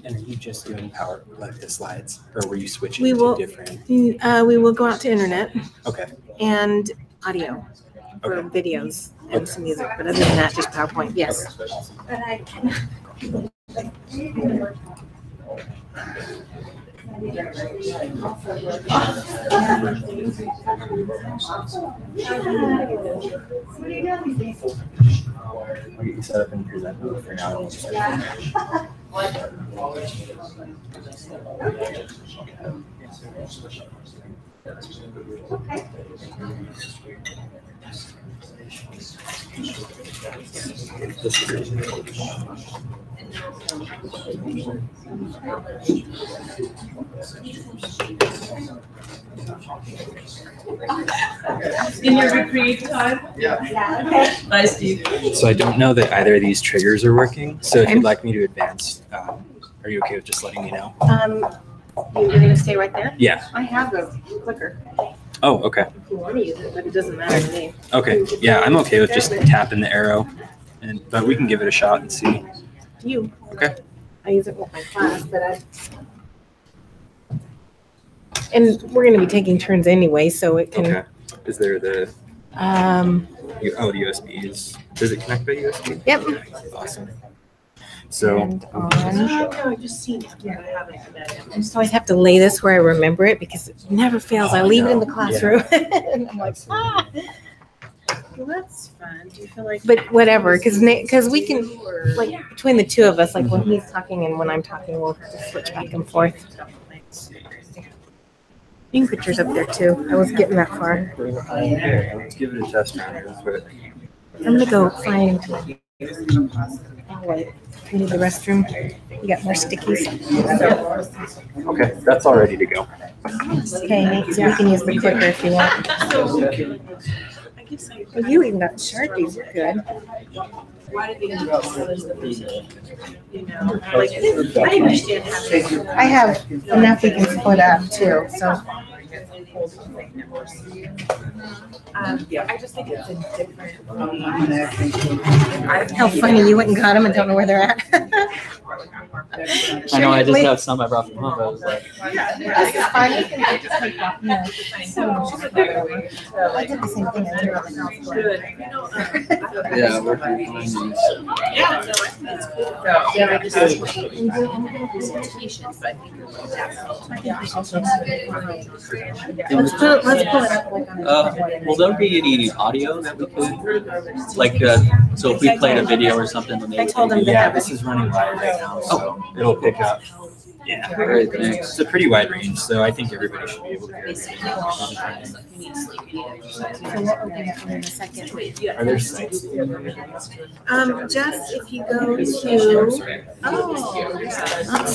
And are you just doing power, like the slides, or were you switching We will, to different? We will go out to internet. Okay. And audio for videos and some music, but other than that, just PowerPoint. Yes. But I can. I'll get you set up and present for now. In your recreate time? Yeah. Okay. Bye, Steve. So I don't know that either of these triggers are working. So if you'd like me to advance, are you okay with just letting me know? You're gonna stay right there? Yeah. I have a clicker. Oh, okay. If you want to use it, but it doesn't matter to me. Okay. Yeah, I'm okay with just tapping the arrow, but we can give it a shot and see. You. Okay. I use it with my class, but and we're gonna be taking turns anyway, so it can. Okay. Is there the USBs? Does it connect by USB? Yep. Awesome. So. And on. No, I just seen it. Yeah, I haven't met him. I just always have to lay this where I remember it because it never fails. I leave it in the classroom. And I'm like, ah. Well, that's fun. Do you feel like? But whatever, because we can, like, between the two of us, like when he's talking and when I'm talking, we'll just switch back and forth. You can put yours up there too. I was getting that far. Let's give it a test run. I'm gonna go find. Oh wait, you need the restroom. You got more stickies. Okay, that's all ready to go. Okay, Nate, so we can use the clicker if you want. Well, you even got Sharpies. You're good. Why did they do that? You know, like, I understand having. I have enough we can split up too. So. I just think it's a different. How funny you went and got them and don't know where they're at. I know, I just have some I brought from home. I was like, This is fine. You can just take that. I did the same thing. I threw it on the house. yeah, we're fine these. Yeah, no, I think it's cool. Yeah, I just presentations, but Let's pull it up. Like, on a different way. Will there be any audio that we could, like, so if we played a video or something, then they I told them to Yeah, have this it. is running live right now, so it'll pick up. Yeah. Great, thanks. It's a pretty wide range, so I think everybody should be able to hear it. So we'll open it in a second. Are there sites? Just if you go to, let's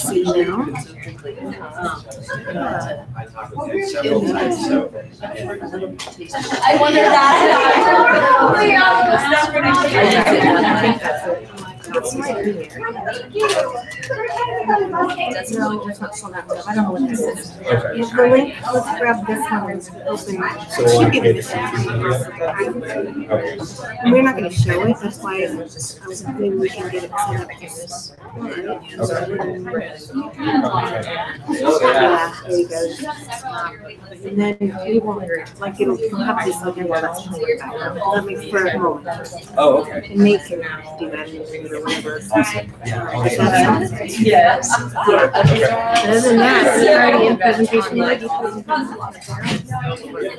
see now. I wonder It's right here. No, it's not shown that way. I don't know what this is. Okay. The link, let's grab this one and open. So Should we'll give give it it a some. Okay. And we're not going to show it. That's why I was maybe we can get it set up this. Yeah, there you go. And then we won't, like, it'll have this like everyone else can look back. That makes for a moment. Oh, okay. And Nate can do that in or whatever. Yes. Other than that, it's already in presentation mode.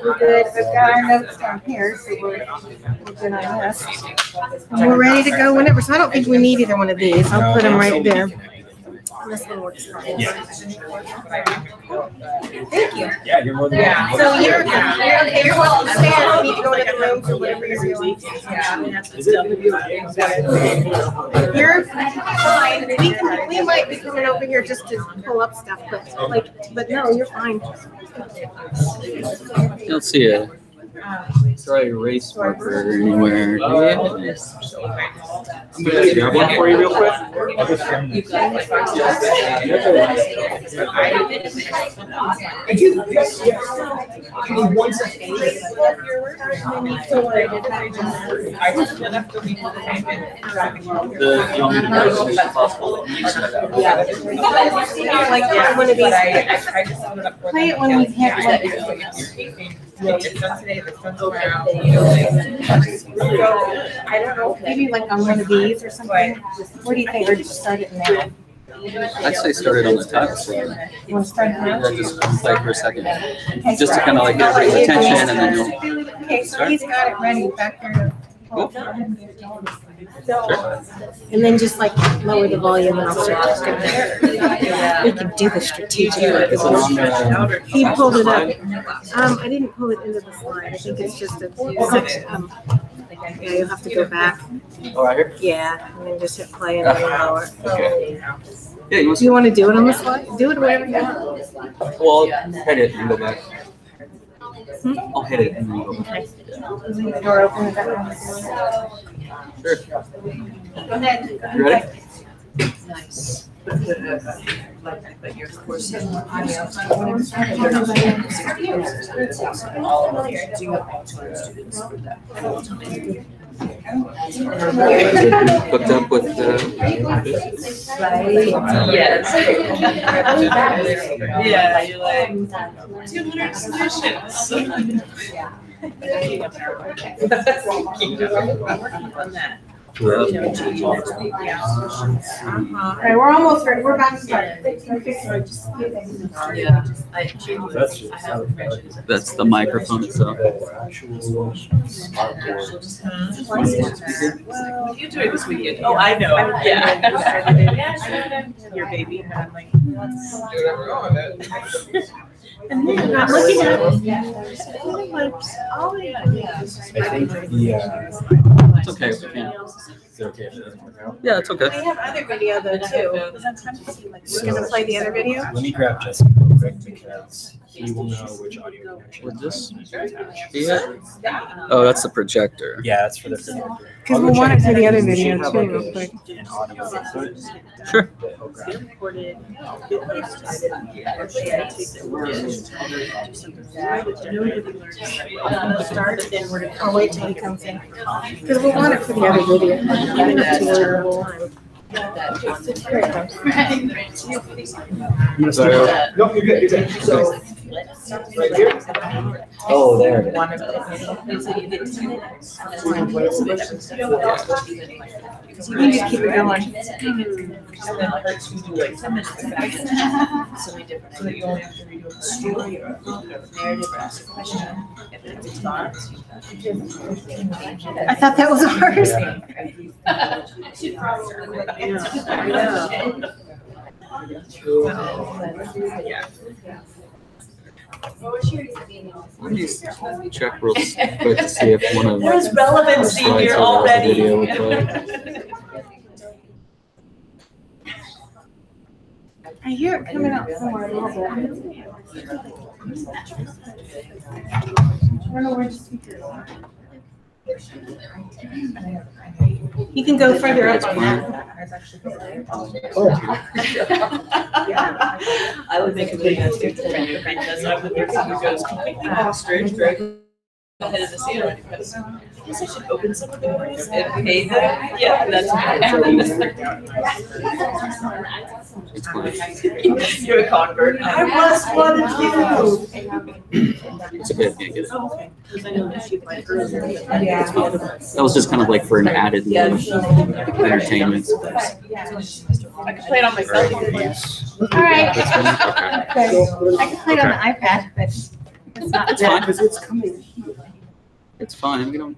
We're good. We've got our notes down here, so we're good on this. And we're ready to go whenever. So I don't think we need either one of these. I'll put them right there. This one works fine. Yeah. Thank you. Yeah, you're more than welcome. So you're okay. You're welcome to stay. I need to go to the room for whatever you're doing. Is it? You're fine. We might be coming over here just to pull up stuff, but no, you're fine. You'll see it. Try erase marker anywhere. Yeah. I'm gonna grab one for you real quick. I'll just send it. You want me to go as soon as possible? Like one of these. Play it when we hit like. I don't know. Maybe like on one of these or something. What do you think? Or just start it now? I'd say start it on the top. You want to start it now? Yeah, just play for a second. Just to kind of like get everybody's attention and then you'll. Okay, so he's got it ready back there. Sure. And then just like lower the volume and I'll start to skip it. We can do the strategic. Is it on the He pulled it up. I didn't pull it into the slide. I think it's just a section. Yeah, you'll have to go back. Oh, right here? Yeah, and then just hit play and then lower. Okay. Yeah, you want Do you want to do it on the slide? Do it whatever you want. Well, hit it and go back. I'll hit it and then go back. Leave the door open. Is that right? Sure. Go ahead. You ready? Nice. But your course is Hooked up with Yes. Yeah, you're like 200 submissions. On that. All right, we're almost ready. We're about to start. Yeah. That's the microphone itself. What are you doing this weekend? Oh, I know. Yeah. Your baby. And I'm like, And then I'm looking at it. I think It's okay if we can't. is it okay if it doesn't work out? Yeah, it's okay. We have other video though too. We're gonna play the other video. Let me grab Jesse real quick because he will know which audio connection. With this? to attach. Yeah. Oh, that's the projector. Yeah, that's for the projector. Because I'll we'll go want check it for the and other see if video we have, too, like, real quick. An audio input Sure. that he'll grab. I'll wait till he comes in. Because we'll want it for the other video. Maybe not too early the whole time. Here it comes. I'm gonna start. No, you're good. You're good. So, right here. Oh, there it is. You can just keep it going. And then her to do like 10 minutes back. So many different, so that you only have to redo a story or a narrative or ask a question. If it's response. I thought that was ours. Let me check real quick to see if one of There's relevancy slides here or the already. video would play. I hear it coming out somewhere a little bit. I don't know where the speaker is. You can go further up on that. I would make a video too. Because I'm the person who goes completely ostrich, right ahead of the scene. Because I guess I should open some of the doors and pay them. Yeah, that's It's fine. You're a convert. I was one of you. It's okay if you can't get it. Yeah. That was just kind of like for an added layer of entertainment. I could play it on myself. All right. That's fine. Okay. I can play it on the iPad, but it's not. It's fine. It's coming here. It's fine. We don't.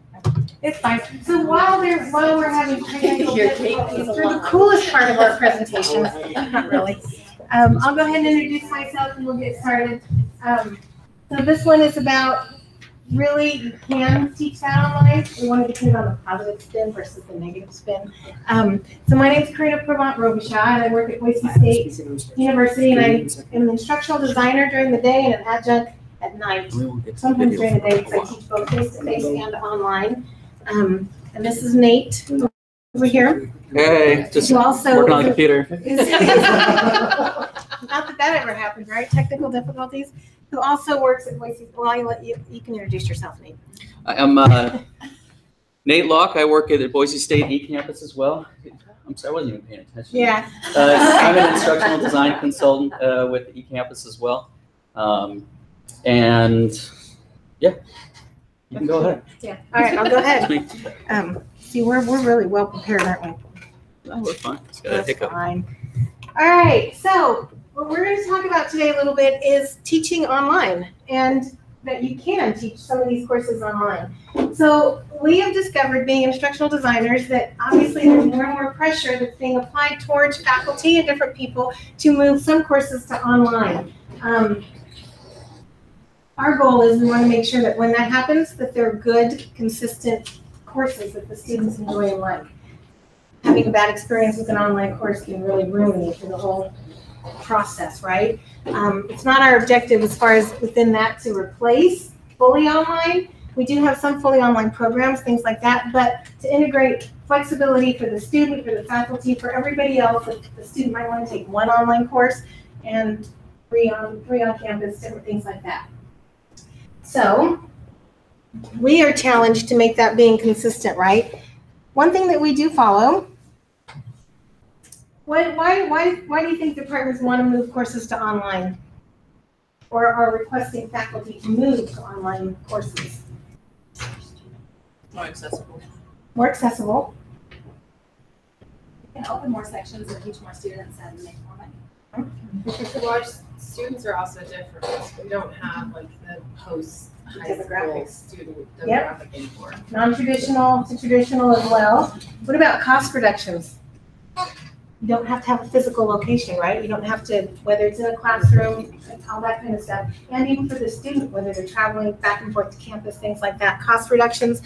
It's fine. So while we're having the coolest part of our presentation, not really. I'll go ahead and introduce myself and we'll get started. So this one is about really you can teach that online. We want to depend on the positive spin versus the negative spin. So my name is Corinna Provant-Robishaw and I work at Boise State University and I am an instructional designer during the day and an adjunct at night. We won't get to the Sometimes video during the for day, a because I while. teach both face-to-face and online. And this is Nate over here. Hey, just Who also working on the computer. Not that that ever happened, right? Technical difficulties. Who also works at Boise. Well, you can introduce yourself, Nate. I'm Nate Locke. I work at Boise State eCampus as well. I'm sorry, I wasn't even paying attention. Yeah. I'm an instructional design consultant with eCampus as well. And yeah, you can go ahead. Yeah. All right, I'll go ahead. It's me. See, we're really well prepared, aren't we? No, we're fine. Just got a That's hiccup. fine. All right, so what we're going to talk about today a little bit is teaching online, and that you can teach some of these courses online. So we have discovered, being instructional designers, that obviously there's more and more pressure that's being applied towards faculty and different people to move some courses to online. Our goal is we want to make sure that when that happens, that they're good, consistent courses that the students enjoy and like. Having a bad experience with an online course can really ruin you for the whole process, right? It's not our objective as far as within that to replace fully online. We do have some fully online programs, things like that, but to integrate flexibility for the student, for the faculty, for everybody else. The student might want to take one online course and three on campus, different things like that. So we are challenged to make that being consistent, right? One thing that we do follow. Why do you think departments want to move courses to online, or are requesting faculty to move to online courses? More accessible. More accessible. You can open more sections and teach more students and make more money. Well, our students are also different. We don't have like the post-high school Demographics. student Yep. demographic anymore. Non-traditional to traditional as well. What about cost reductions? You don't have to have a physical location, right? You don't have to, whether it's in a classroom, all that kind of stuff. And even for the student, whether they're traveling back and forth to campus, things like that. Cost reductions,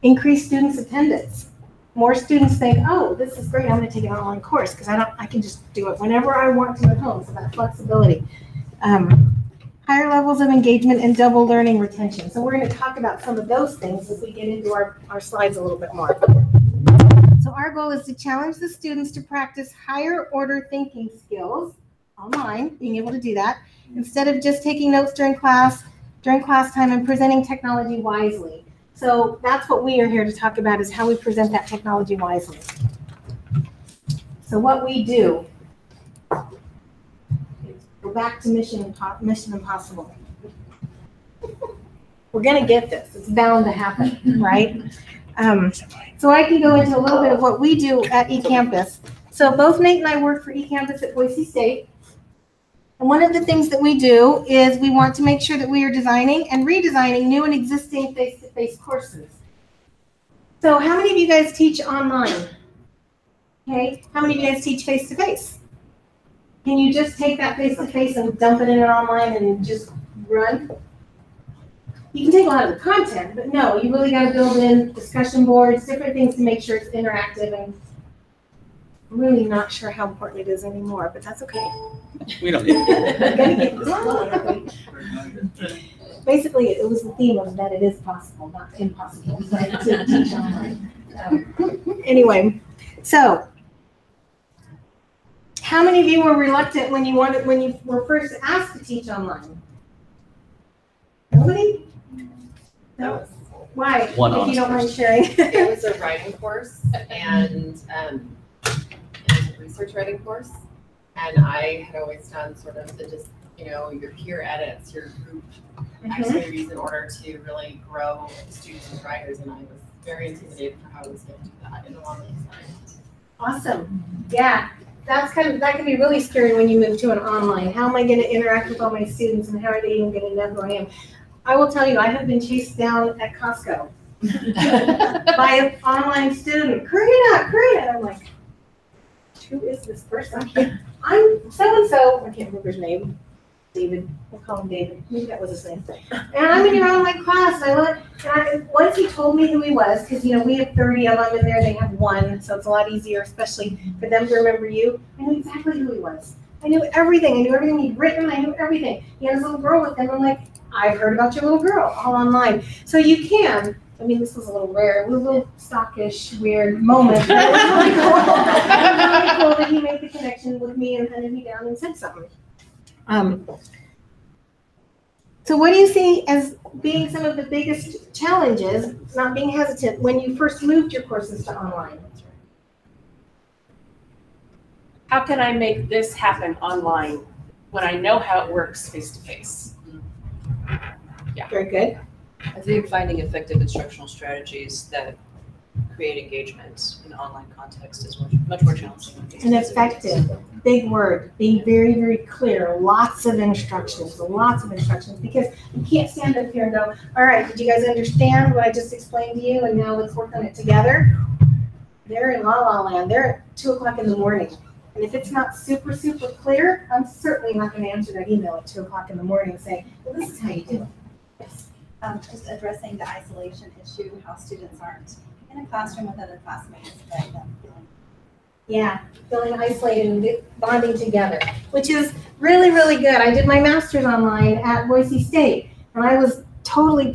increase students' attendance. More students think, oh, this is great, I'm gonna take an online course because I can just do it whenever I want to at home, so that flexibility. Higher levels of engagement and double learning retention. So we're gonna talk about some of those things as we get into our slides a little bit more. So our goal is to challenge the students to practice higher order thinking skills online, being able to do that, instead of just taking notes during class time and presenting technology wisely. So that's what we are here to talk about, is how we present that technology wisely. So what we do, go back to Mission Impossible. We're gonna get this, it's bound to happen, right? So I can go into a little bit of what we do at eCampus. So both Nate and I work for eCampus at Boise State. And one of the things that we do is we want to make sure that we are designing and redesigning new and existing face-to-face courses. So how many of you guys teach online? Okay, how many of you guys teach face-to-face? Can you just take that face-to-face and dump it in an online and just run? You can take a lot of the content, but no, you really got to build in discussion boards, different things to make sure it's interactive. And I'm really not sure how important it is anymore, but that's okay. We don't need it. Basically, it was the theme of that it is possible, not impossible, but to teach online. Anyway, so how many of you were reluctant when you were first asked to teach online? Nobody? No. Why? One if you don't mind honest sharing. It was a writing course and a research writing course. And I had always done sort of the just, your peer edits, your group activities in order to really grow students and writers. And I was very intimidated for how I was going to do that in the online side. Awesome. Yeah. That can be really scary when you move to an online. How am I going to interact with all my students, and how are they even going to know who I am? I will tell you, I have been chased down at Costco by an online student. Corinna. And I'm like, who is this person? I'm so-and-so. I can't remember his name. David. We'll call him David. Maybe that was his name. And I'm in your online class. And once he told me who he was, because we have 30 of them in there, they have one, so it's a lot easier, especially for them to remember you. I knew exactly who he was. I knew everything. I knew everything he'd written. I knew everything. He had his little girl with him. I'm like, I've heard about your little girl all online. So you can. I mean, this was a little rare. It was a little stockish, weird moment. But it was really cool. It was really cool that he made the connection with me and hunted me down and said something. So what do you see as being some of the biggest challenges, not being hesitant, when you first moved your courses to online? How can I make this happen online when I know how it works face to face? Very good. I think finding effective instructional strategies that create engagement in an online context is much more challenging. And effective, big word, being very, very clear, lots of instructions, because you can't stand up here and go, all right, did you guys understand what I just explained to you? And now let's work on it together. They're in la la land. They're at 2 o'clock in the morning. And if it's not super, super clear, I'm certainly not going to answer that email at 2 o'clock in the morning and say, well, this is how you do it. Just addressing the isolation issue, how students aren't in a classroom with other classmates, but Yeah, feeling isolated and bonding together, which is really, really good. I did my master's online at Boise State, and I was totally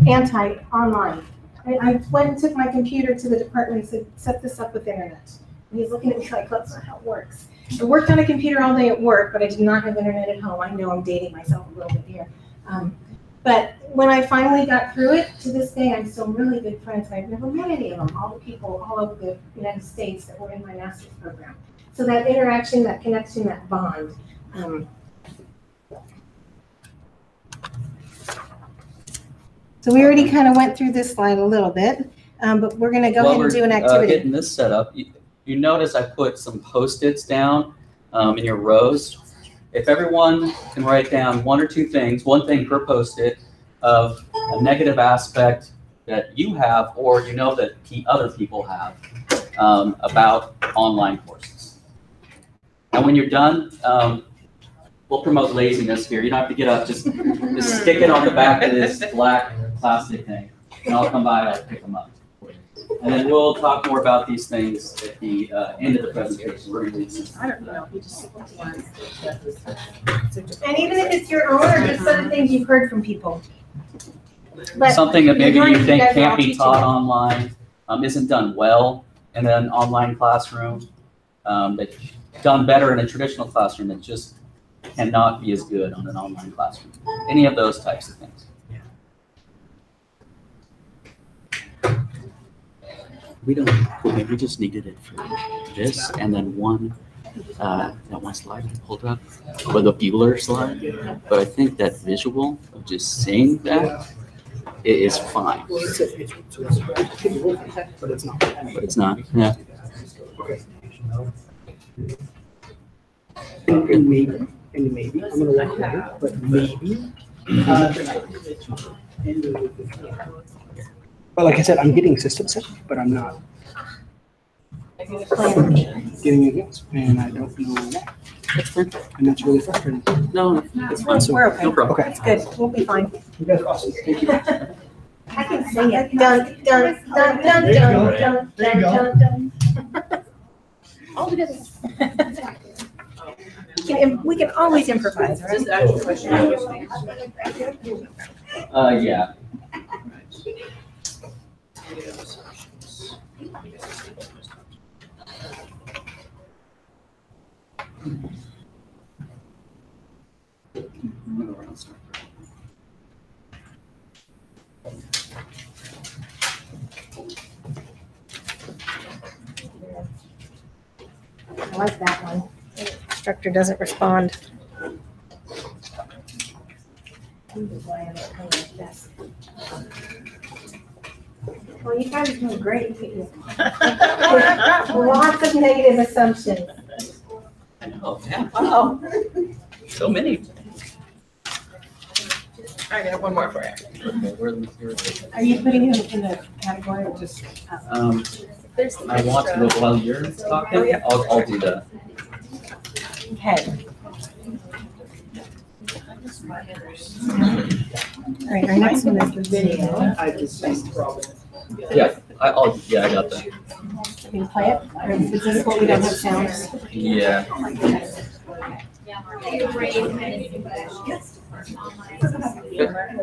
anti-online. I went and took my computer to the department and said, set this up with internet. And he's looking at me like, that's not how it works. I worked on a computer all day at work, but I did not have internet at home. I know I'm dating myself a little bit here. But when I finally got through it, to this day, I'm still really good friends. And I've never met any of them, all the people all over the United States that were in my master's program. So that interaction, that connection, that bond. So we already kind of went through this slide a little bit, but we're going to go ahead and do an activity. Getting this set up, you notice I put some Post-its down in your rows. If everyone can write down 1 or 2 things, 1 thing per Post-it, of a negative aspect that you have or you know that other people have about online courses. And when you're done, we'll promote laziness here. You don't have to get up, just stick it on the back of this black plastic thing, and I'll come by, I'll pick them up. And then we'll talk more about these things at the end of the presentation. I don't know. And even if it's your own or just other things you've heard from people. But something that maybe you think guys are all can't be teaching taught it. online, isn't done well in an online classroom, that's done better in a traditional classroom that just cannot be as good on an online classroom. Any of those types of things. We don't, we just needed it for this, and then that one slide I pulled up, or the Bueller slide. But I think that visual of just saying that it is fine. But it's not. But it's not, yeah. And maybe, I'm gonna walk away, but maybe. But like I said, I'm getting system set, but I'm not getting it else, and I don't know why. That's fine. And that's really frustrating. No, it's fine. We're okay. No problem. Okay. It's good. We'll be fine. You guys are awesome. Thank you. I can sing it. Dun, dun, dun, dun, dun, dun, dun, dun, dun. All together. We can always improvise, right? Just ask a question. Yeah. I like that one. The instructor doesn't respond. Well, you guys are doing great. Lots of negative assumptions. I know, yeah. Wow. So many. I got one more for you. Okay, where are the materials? Are you putting him in the category or just? I want to, while you're talking, I'll do that. Okay. All right, our next one is the video. I just Robin. Yeah, I got that. Can you play it? Or is this what we don't have sounds? Yeah.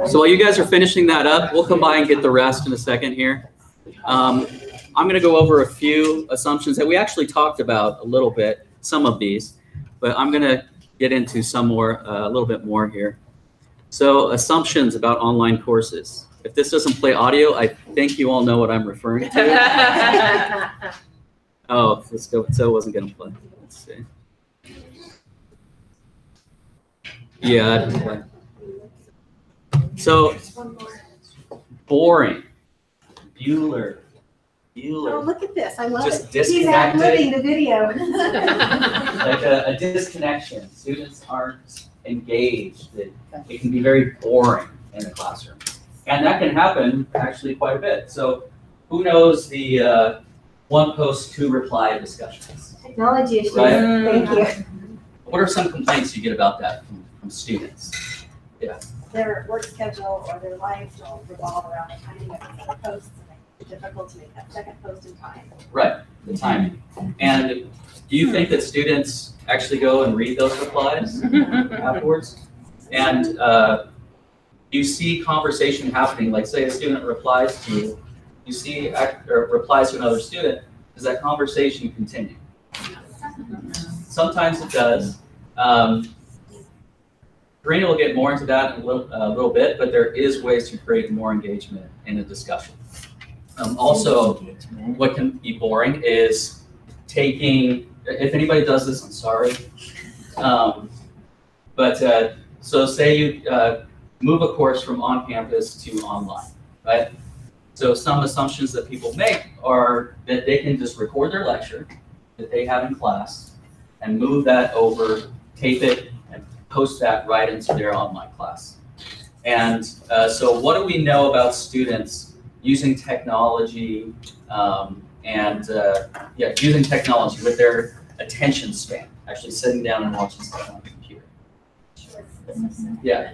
So while you guys are finishing that up, we'll come by and get the rest in a second here. I'm going to go over a few assumptions that we actually talked about a little bit, some of these, but I'm going to get into some more, a little bit more here. So assumptions about online courses. If this doesn't play audio, I think you all know what I'm referring to. Oh, so it wasn't going to play. Let's see. Yeah, I didn't play. So, boring. Bueller. Oh, look at this. I love Just it. He's disconnected. ad-libbing the video. Like a disconnection. Students aren't engaged. It can be very boring in the classroom. And that can happen actually quite a bit. So who knows the one post, two reply discussions? Technology issues. Right. Thank you. What are some complaints you get about that from students? Yeah. Their work schedule or their lives will revolve around the timing of the posts, and it's difficult to make that second post in time. Right, the timing. And do you think that students actually go and read those replies afterwards? And you see conversation happening, like say a student replies to you, you see or replies to another student, does that conversation continue? Sometimes it does. Corinna will get more into that in a little bit, but there is ways to create more engagement in a discussion. Also, what can be boring is taking, if anybody does this, I'm sorry. So say you move a course from on-campus to online, right? So some assumptions that people make are that they can just record their lecture that they have in class and move that over, tape it, and post that right into their online class. And so what do we know about students using technology using technology with their attention span, actually sitting down and watching stuff on the computer? Yeah,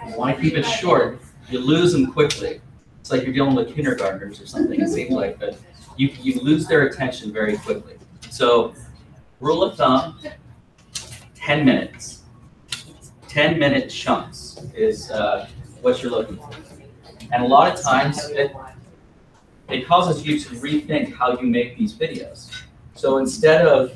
you want to keep it short. You lose them quickly. It's like you're dealing with kindergartners or something, it seems like, but you lose their attention very quickly. So rule of thumb, 10 minutes. 10-minute chunks is what you're looking for. And a lot of times, it causes you to rethink how you make these videos. So instead of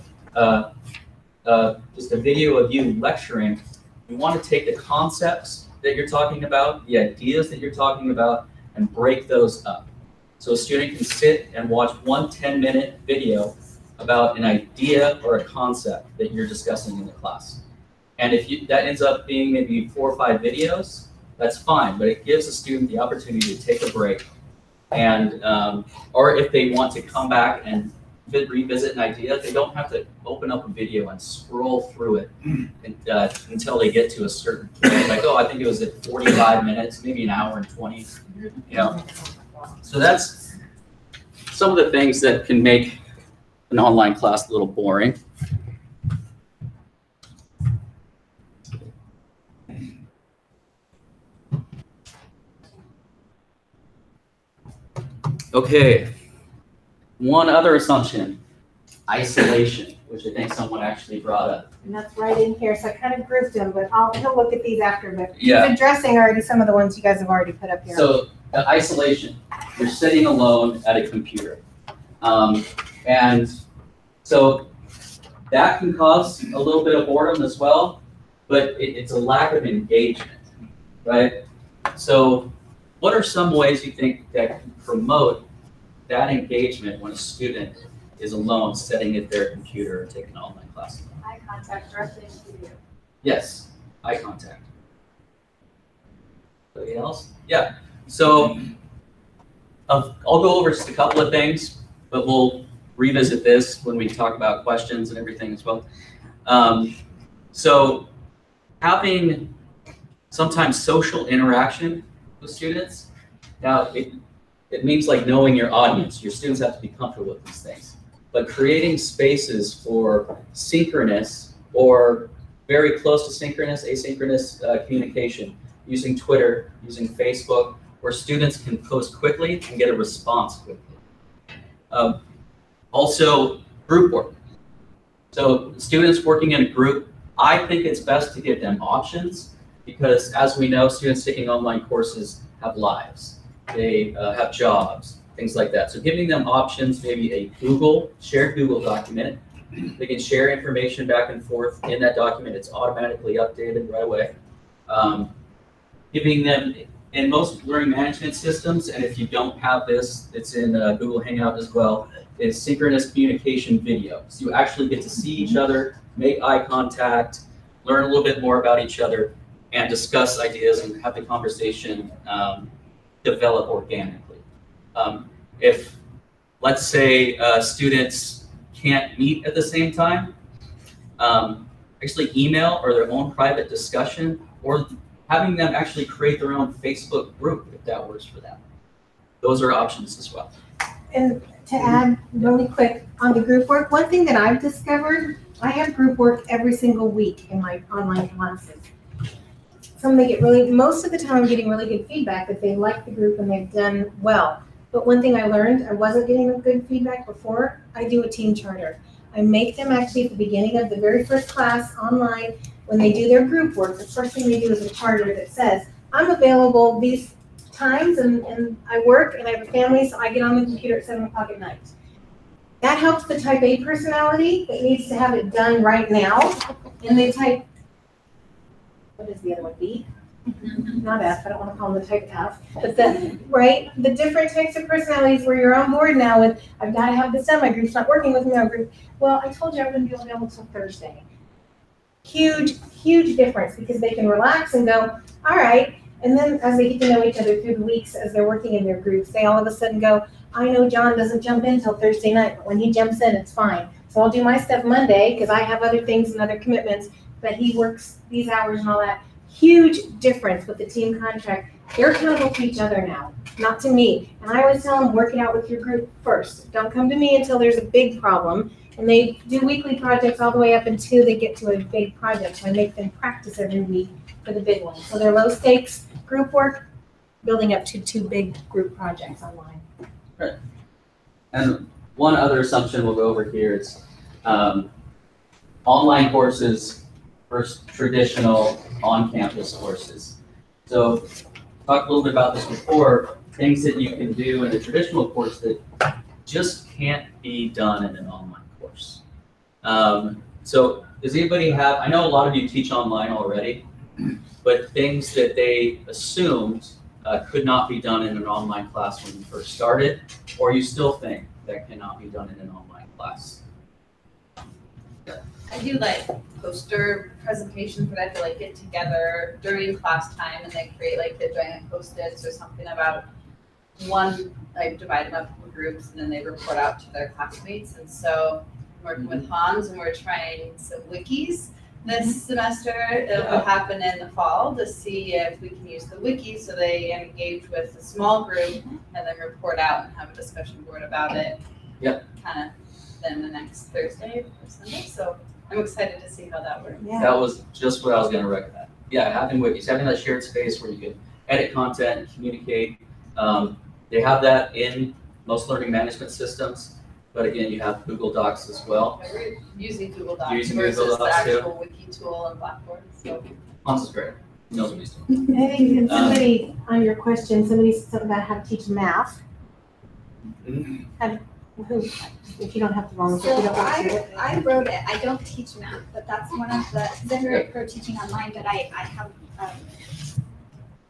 just a video of you lecturing, you want to take the concepts that you're talking about, the ideas that you're talking about, and break those up. So a student can sit and watch one 10-minute video about an idea or a concept that you're discussing in the class. And if that ends up being maybe 4 or 5 videos, that's fine, but it gives a student the opportunity to take a break and, or if they want to come back and revisit an idea, they don't have to open up a video and scroll through it until they get to a certain point. Like, oh, I think it was at 45 minutes, maybe an hour and 20, you know. So that's some of the things that can make an online class a little boring. Okay, one other assumption, isolation, which I think someone actually brought up. And that's right in here, so I kind of grouped them, but he'll look at these after, but Yeah. he's addressing already some of the ones you guys have already put up here. So isolation, you're sitting alone at a computer. And so that can cause a little bit of boredom as well, but it's a lack of engagement, right? So what are some ways you think that can promote that engagement when a student is alone sitting at their computer and taking an online class? Eye contact directly into you. Yes, eye contact. Anybody else? Yeah. So I'll go over just a couple of things, but we'll revisit this when we talk about questions and everything as well. So having sometimes social interaction with students. Now, it means like knowing your audience. Your students have to be comfortable with these things. But creating spaces for synchronous or very close to synchronous, asynchronous communication, using Twitter, using Facebook, where students can post quickly and get a response quickly. Also, group work. So students working in a group, I think it's best to give them options because, as we know, students taking online courses have lives. They have jobs, things like that. So giving them options, maybe a shared Google document. They can share information back and forth in that document. It's automatically updated right away. Giving them, in most learning management systems, and if you don't have this, it's in Google Hangout as well, is synchronous communication video. So you actually get to see each other, make eye contact, learn a little bit more about each other, and discuss ideas and have the conversation develop organically. If, let's say, students can't meet at the same time, actually email or their own private discussion, or having them actually create their own Facebook group if that works for them. Those are options as well. And to add really quick on the group work, one thing that I've discovered, I have group work every single week in my online classes. Most of the time I'm getting really good feedback that they like the group and they've done well. But one thing I learned, I wasn't getting good feedback before, I do a team charter. I make them actually at the beginning of the very first class online, when they do their group work, the first thing they do is a charter that says, I'm available these times and I work and I have a family, so I get on the computer at 7 o'clock at night. That helps the type A personality that needs to have it done right now. And they type, what is the other one, B? Not F, I don't want to call them the type F. But the different types of personalities where you're on board now with, I've got to have this done, my group's not working with me, my group. Well, I told you I wouldn't be available until Thursday. Huge, huge difference because they can relax and go, all right. And then as they get to know each other through the weeks as they're working in their groups, they all of a sudden go, I know John doesn't jump in until Thursday night, but when he jumps in, it's fine. So I'll do my stuff Monday because I have other things and other commitments, but he works these hours and all that. Huge difference with the team contract. They're accountable to each other now, not to me. And I always tell them, work it out with your group first. Don't come to me until there's a big problem. And they do weekly projects all the way up until they get to a big project. So I make them practice every week for the big one. So they're low stakes group work, building up to 2 big group projects online. Right. And one other assumption we'll go over here is online courses versus traditional on-campus courses. So talked a little bit about this before, things that you can do in a traditional course that just can't be done in an online course. So does anybody have, I know a lot of you teach online already, but things that they assumed could not be done in an online class when you first started, or you still think that cannot be done in an online class? I do like poster presentations where I have to like get together during class time and they create like the giant post-its or something about one, like divide them up into groups and then they report out to their classmates. And so I'm working with Hans and we're trying some wikis this semester. It will happen in the fall to see if we can use the wiki so they engage with a small group and then report out and have a discussion board about it. Yep. Kind of then the next Thursday or Sunday. So I'm excited to see how that works. Yeah. That was just what I was going to recommend. Yeah, having wikis, having that shared space where you can edit content and communicate. They have that in most learning management systems, but again, you have Google Docs as well. We're using Google Docs Using versus Google the Docs too. actual wiki tool and Blackboard. So Hans is great. He knows what he's doing. I think and somebody, on your question, somebody said something about how to teach math. If you don't have to volunteer, if you don't want to do it. I wrote it. I don't teach math, but that's one of the, because I'm very pro teaching online, but I have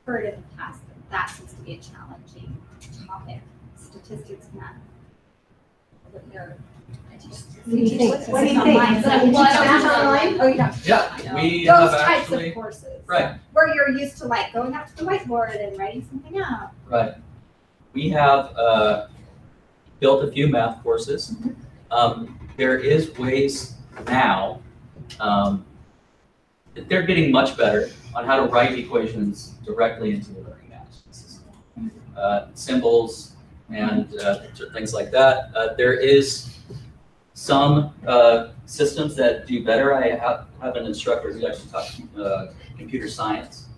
heard in the past that seems to be a challenging topic. Statistics, math. What do you think? What do you think? Online. So you teach math online? Oh, you don't. Yeah, we Those have types actually, of courses. right, Where you're used to like going out to the whiteboard and writing something out. right. We have built a few math courses. There is ways now, they're getting much better on how to write equations directly into the learning management system. Symbols and things like that. There is some systems that do better. I have an instructor who actually taught computer science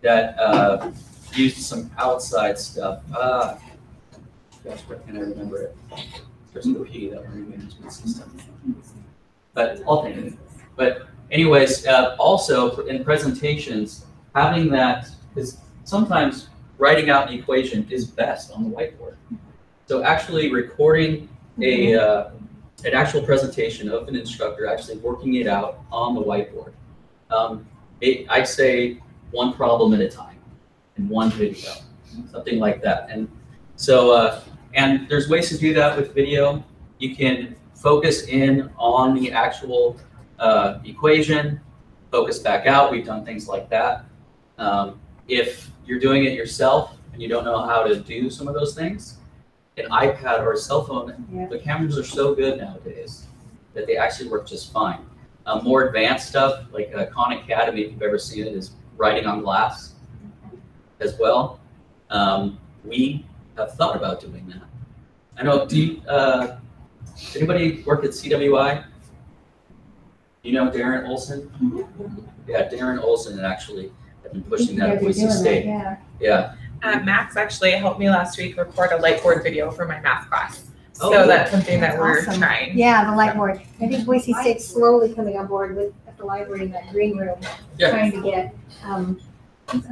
that used some outside stuff. Gosh, where can I remember it? There's no P, that management system. But I'll think of it. But anyways, also in presentations, having that is sometimes writing out an equation is best on the whiteboard. So actually recording an actual presentation of an instructor actually working it out on the whiteboard. I'd say one problem at a time in one video, something like that. And so, and there's ways to do that with video. You can focus in on the actual equation, focus back out. We've done things like that. If you're doing it yourself and you don't know how to do some of those things, an iPad or a cell phone, the cameras are so good nowadays that they actually work just fine. More advanced stuff, like Khan Academy, if you've ever seen it, is writing on glass as well. We have thought about doing that. I know, anybody work at CWI? You know Darren Olson? Yeah, Darren Olson actually have been pushing that at Boise State. Yeah. Max actually helped me last week record a Lightboard video for my math class. So that's something that we're trying. Yeah, the Lightboard. I think Boise State's slowly coming on board with at the library in that green room, trying to get,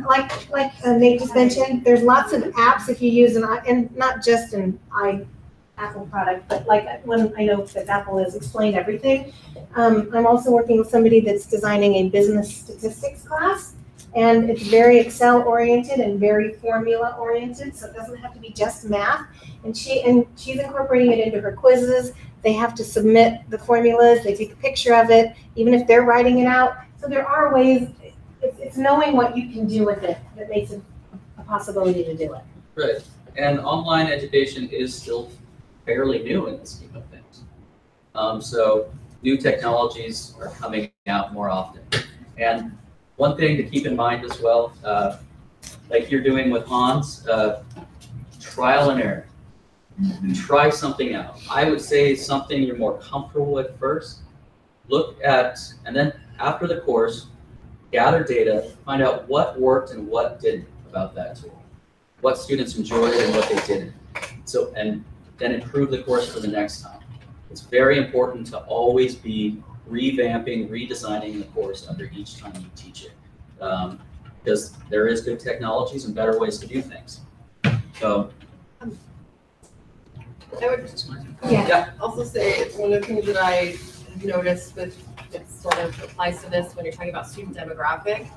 like Nate just mentioned, there's lots of apps if you use and not just an Apple product, but like when I know that Apple has explained everything. I'm also working with somebody that's designing a business statistics class, and it's very Excel oriented and very formula oriented, so it doesn't have to be just math. And she's incorporating it into her quizzes. They have to submit the formulas. They take a picture of it, even if they're writing it out. So there are ways. It's knowing what you can do with it that makes it a possibility to do it. Right, and online education is still fairly new in the scheme of things. So new technologies are coming out more often. And one thing to keep in mind as well, like you're doing with Hans, trial and error. Try something out. I would say something you're more comfortable with first. Look at, and then after the course, gather data, find out what worked and what didn't about that tool. What students enjoyed and what they didn't. So, and then improve the course for the next time. It's very important to always be revamping, redesigning the course under each time you teach it. Because there is good technologies and better ways to do things. So, I would also say it's one of the things that I noticed with, it sort of applies to this when you're talking about student demographic.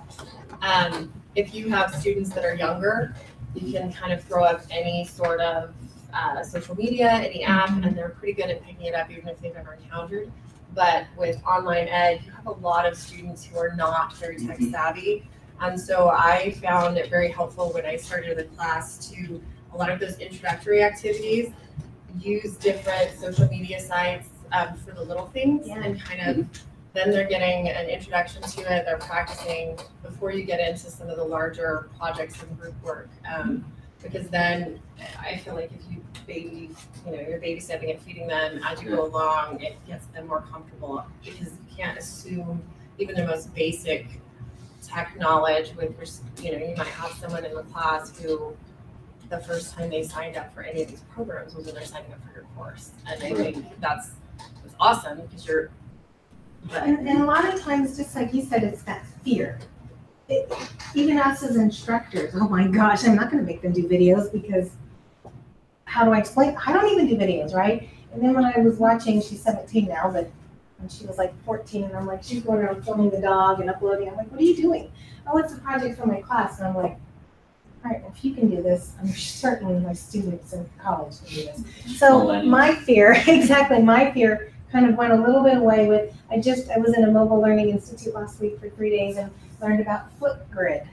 If you have students that are younger, you can kind of throw up any sort of social media, any app, and they're pretty good at picking it up even if they've never encountered. But with online ed, you have a lot of students who are not very tech savvy. And so I found it very helpful when I started the class to a lot of those introductory activities, use different social media sites for the little things, and kind of then they're getting an introduction to it, they're practicing before you get into some of the larger projects and group work. Because then I feel like if you you're babysitting and feeding them as you go along, it gets them more comfortable, because you can't assume even the most basic tech knowledge with, you might have someone in the class who the first time they signed up for any of these programs was when they're signing up for your course. And I think that's awesome, because you're and a lot of times, just like you said, it's that fear. Even us as instructors, oh my gosh, I'm not going to make them do videos, because how do I explain? I don't even do videos, right? And then when I was watching, she's 17 now, but when she was like 14, and I'm like, she's going around filming the dog and uploading. I'm like, what are you doing? Oh, it's a project for my class. And I'm like, all right, well, if you can do this, I'm certainly my students in college can do this. So my fear, my fear kind of went a little bit away with, I was in a mobile learning institute last week for 3 days and learned about Flipgrid.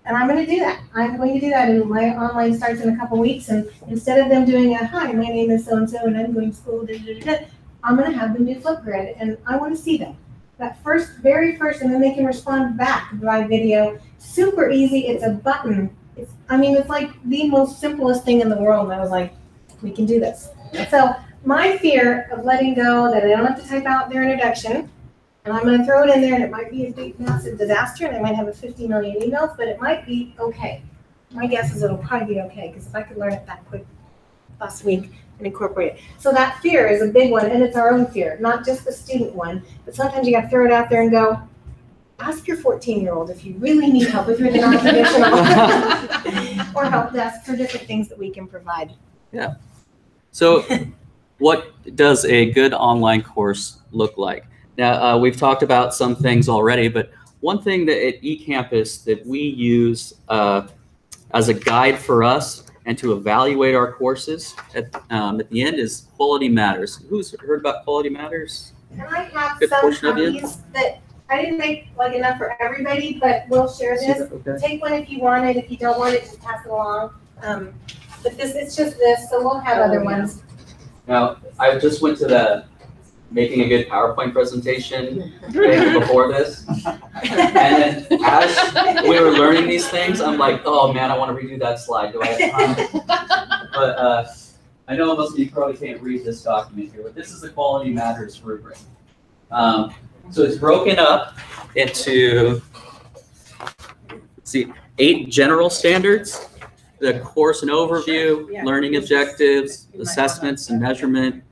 And I'm going to do that. I'm going to do that. And my online starts in a couple weeks. And instead of them doing hi, my name is so-and-so and I'm going to school, I'm going to have them do Flipgrid. And I want to see them. That very first, and then they can respond back by video. Super easy. It's a button. It's like the most simplest thing in the world. And I was like, we can do this. So my fear of letting go that I don't have to type out their introduction, and I'm gonna throw it in there, and it might be a big massive disaster, and I might have a 50 million emails, but it might be okay. My guess is it'll probably be okay, because if I could learn it that quick last week and incorporate it. So that fear is a big one, and it's our own fear, not just the student one, but sometimes you gotta throw it out there and go, ask your 14-year-old if you really need help if you're the non-traditional, or help desk for different things that we can provide. Yeah. So what does a good online course look like? Now, we've talked about some things already, but one thing that at eCampus that we use as a guide for us and to evaluate our courses at the end is Quality Matters. Who's heard about Quality Matters? And I have Good some portion of you. copies that I didn't make like enough for everybody, but we'll share this. Okay. Take one if you want it. If you don't want it, just pass it along. But it's just this, so we'll have other ones. Now, I just went to the making a good PowerPoint presentation thing before this. And then as we were learning these things, I'm like, oh man, I want to redo that slide. Do I have time? But I know most of you probably can't read this document here, but this is the Quality Matters rubric. So it's broken up into, let's see, 8 general standards, the course and overview, learning objectives, assessments and measurement,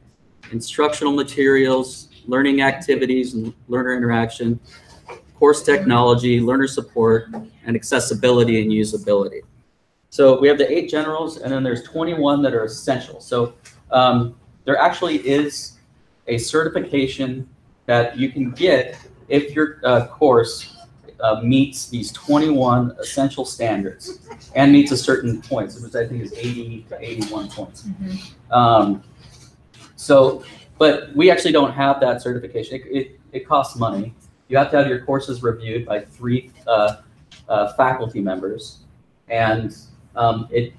instructional materials, learning activities and learner interaction, course technology, learner support, and accessibility and usability. So we have the 8 generals, and then there's 21 that are essential. So there actually is a certification that you can get if your course meets these 21 essential standards and meets a certain points, which I think is 80 to 81 points. But we actually don't have that certification. It costs money. You have to have your courses reviewed by 3 faculty members, and it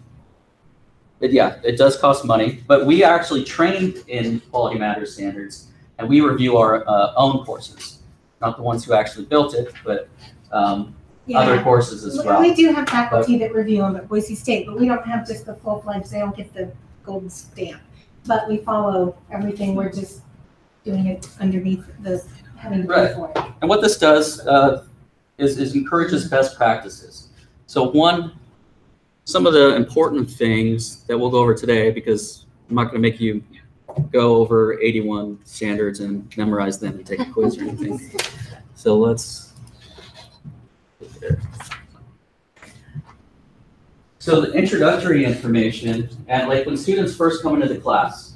does cost money. But we actually trained in Quality Matters standards, and we review our own courses, not the ones who actually built it, but other courses as well. We do have faculty that review them at Boise State, but we don't have just the full-fledged, they don't get the golden stamp. But we follow everything, we're just doing it underneath the, having to pay for it. And what this does is encourages best practices. So some of the important things that we'll go over today, because I'm not gonna make you go over 81 standards and memorize them and take a quiz or anything. So let's get there. So the introductory information, and like when students first come into the class,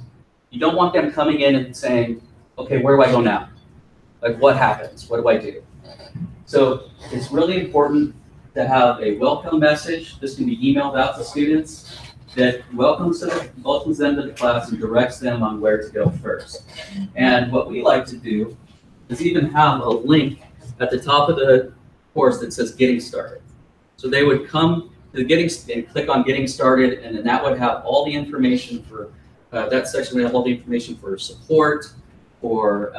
you don't want them coming in and saying, okay, where do I go now? Like what happens? What do I do? So it's really important to have a welcome message. This can be emailed out to students that welcomes them to the class and directs them on where to go first. And what we like to do is even have a link at the top of the course that says Getting Started. So they would come to and click on Getting Started, and then that would have all the information for, that section would have all the information for support, for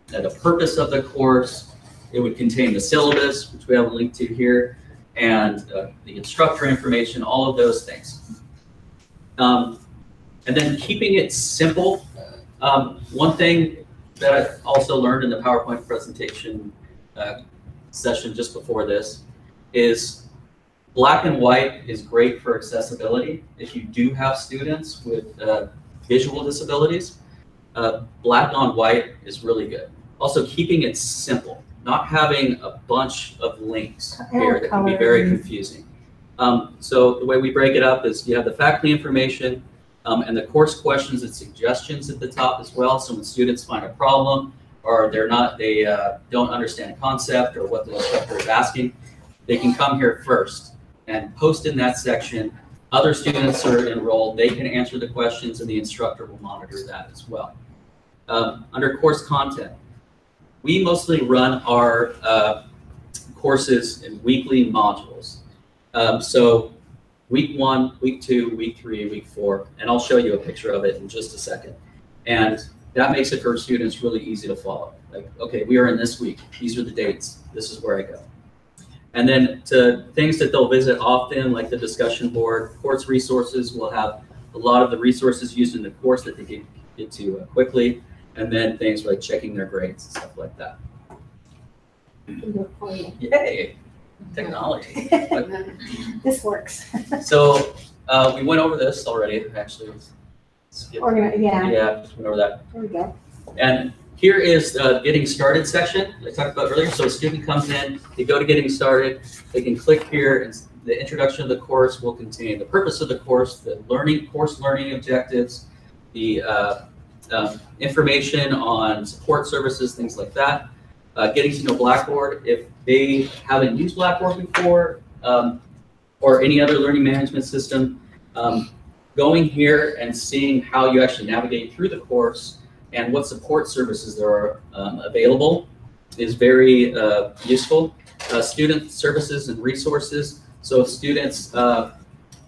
the purpose of the course. It would contain the syllabus, which we have a link to here, and the instructor information, all of those things. And then keeping it simple. One thing that I also learned in the PowerPoint presentation session just before this is black and white is great for accessibility. If you do have students with visual disabilities, black on white is really good. Also keeping it simple, not having a bunch of links here that can be very confusing. So the way we break it up is you have the faculty information and the course questions and suggestions at the top as well. So when students find a problem or they don't understand a concept or what the instructor is asking, they can come here first and post in that section. Other students are enrolled, they can answer the questions and the instructor will monitor that as well. Under course content, we mostly run our courses in weekly modules. So week 1, week 2, week 3, week 4, and I'll show you a picture of it in just a second. And that makes it for students really easy to follow. Like, okay, we are in this week, these are the dates, this is where I go. And then to things that they'll visit often, like the discussion board, course resources will have a lot of the resources used in the course that they get to quickly, and then things like checking their grades and stuff like that. Yay, technology. This works. So we went over this already, actually. Yeah. Yeah, just went over that. There we go. And here is the getting started section I talked about earlier. So a student comes in, they go to getting started, they can click here, and the introduction of the course will contain the purpose of the course, the course learning objectives, the information on support services, things like that. Getting to know Blackboard. If they haven't used Blackboard before, or any other learning management system, going here and seeing how you actually navigate through the course and what support services there are available is very useful. Student services and resources. So if students,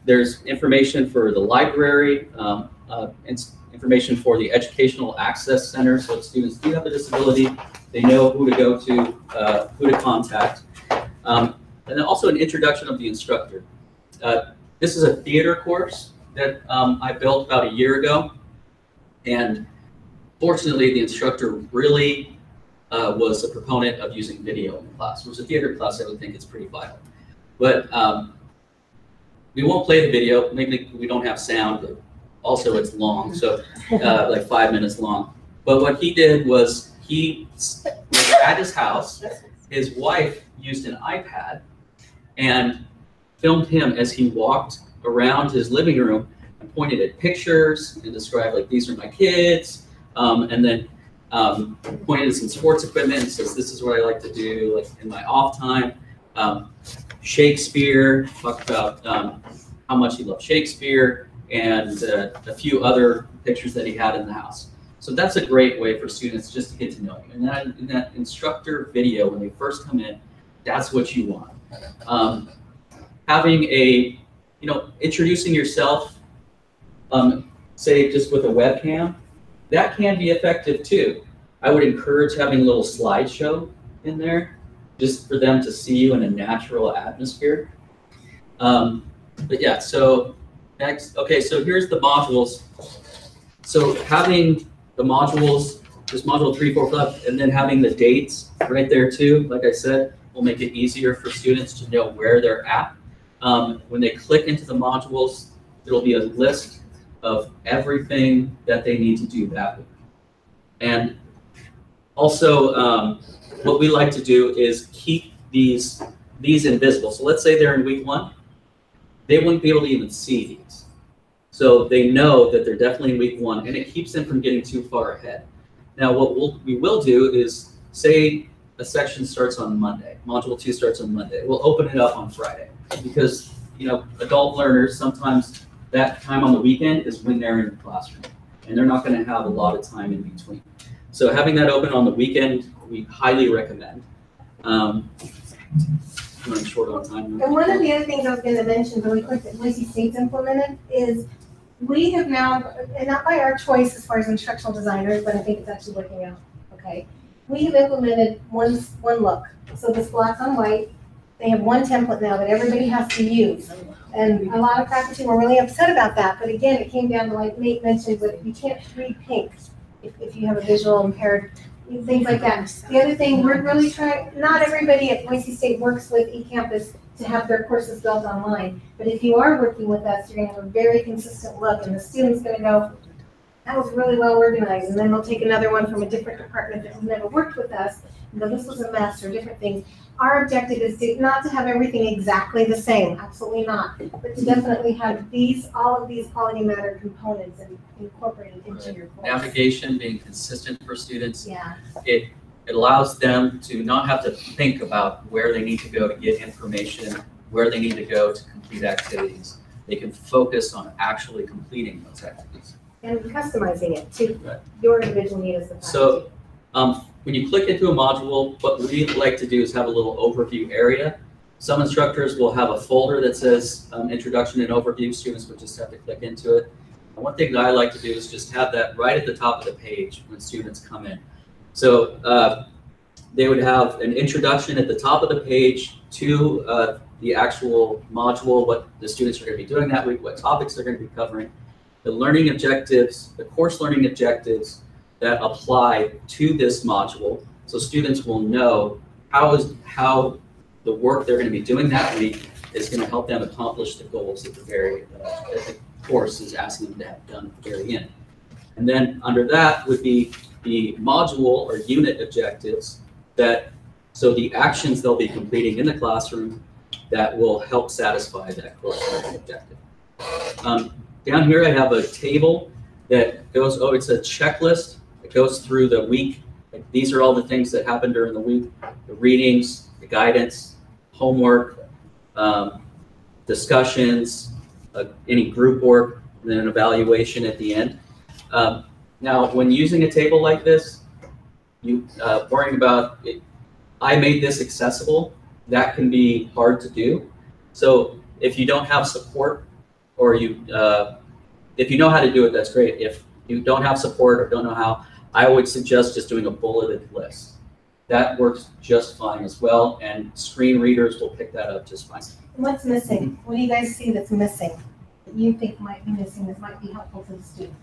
there's information for the library, information for the Educational Access Center. So if students do have a disability, they know who to go to, who to contact. And then also an introduction of the instructor. This is a theater course that I built about a year ago. And fortunately, the instructor really was a proponent of using video in the class. It was a theater class, I would think it's pretty vital. But we won't play the video. Maybe we don't have sound, but also it's long, so like 5 minutes long. But what he did was he was at his house. His wife used an iPad and filmed him as he walked around his living room and pointed at pictures and described, like, these are my kids, and then pointed at some sports equipment and says, this is what I like to do, like, in my off time. Shakespeare, talked about how much he loved Shakespeare, and a few other pictures that he had in the house. So that's a great way for students just to get to know you. And in that instructor video, when they first come in, that's what you want. Having a, introducing yourself, say just with a webcam, that can be effective too. I would encourage having a little slideshow in there, just for them to see you in a natural atmosphere. But yeah, so next, okay, so here's the modules. So having the modules, just module 3, 4, 5, and then having the dates right there too, like I said, will make it easier for students to know where they're at. When they click into the modules, it'll be a list of everything that they need to do that week. And also, what we like to do is keep these invisible. So let's say they're in week 1, they wouldn't be able to even see these. So they know that they're definitely in week 1, and it keeps them from getting too far ahead. Now, what we will do is, say a section starts on Monday, module 2 starts on Monday, we'll open it up on Friday, because adult learners, sometimes that time on the weekend is when they're in the classroom, and they're not going to have a lot of time in between. So having that open on the weekend, we highly recommend. I'm running short on time now. And one of the other things I was going to mention really quick that Boise State's implemented is we have now, and not by our choice as far as instructional designers, but I think it's actually working out okay. We have implemented one look. So this black on white, they have one template now that everybody has to use. And a lot of faculty were really upset about that. But again, it came down to, like Nate mentioned, that you can't read pink if you have a visual impaired, things like that. The other thing, we're really trying, not everybody at Boise State works with eCampus to have their courses built online. But if you are working with us, you're going to have a very consistent look, and the student's going to go, that was really well organized. And then they'll take another one from a different department that has never worked with us, and go, this was a mess, or different things. Our objective is not to have everything exactly the same, absolutely not, but to definitely have all of these quality matter components and incorporated into your course. Navigation being consistent for students. Yeah. It allows them to not have to think about where they need to go to get information, where they need to go to complete activities. They can focus on actually completing those activities. And customizing it to right. your individual needs as a faculty. So when you click into a module, what we like to do is have a little overview area. Some instructors will have a folder that says introduction and overview. Students would just have to click into it. And one thing that I like to do is just have that right at the top of the page when students come in. So they would have an introduction at the top of the page to the actual module, what the students are going to be doing that week, what topics they're going to be covering. the learning objectives, the course learning objectives that apply to this module, so students will know how the work they're going to be doing that week is going to help them accomplish the goals that that the course is asking them to have done at the very end. And then under that would be the module or unit objectives so the actions they'll be completing in the classroom that will help satisfy that course learning objective. Down here I have a table that goes, it's a checklist that goes through the week. Like, these are all the things that happen during the week: the readings, the guidance, homework, discussions, any group work, and then an evaluation at the end. Now, when using a table like this, worrying about it, I made this accessible. That can be hard to do. So if you don't have support, or if you know how to do it, that's great. If you don't have support or don't know how, I would suggest just doing a bulleted list. That works just fine as well, and screen readers will pick that up just fine. What's missing? What do you guys see that's missing, that you think might be missing, that might be helpful to the student?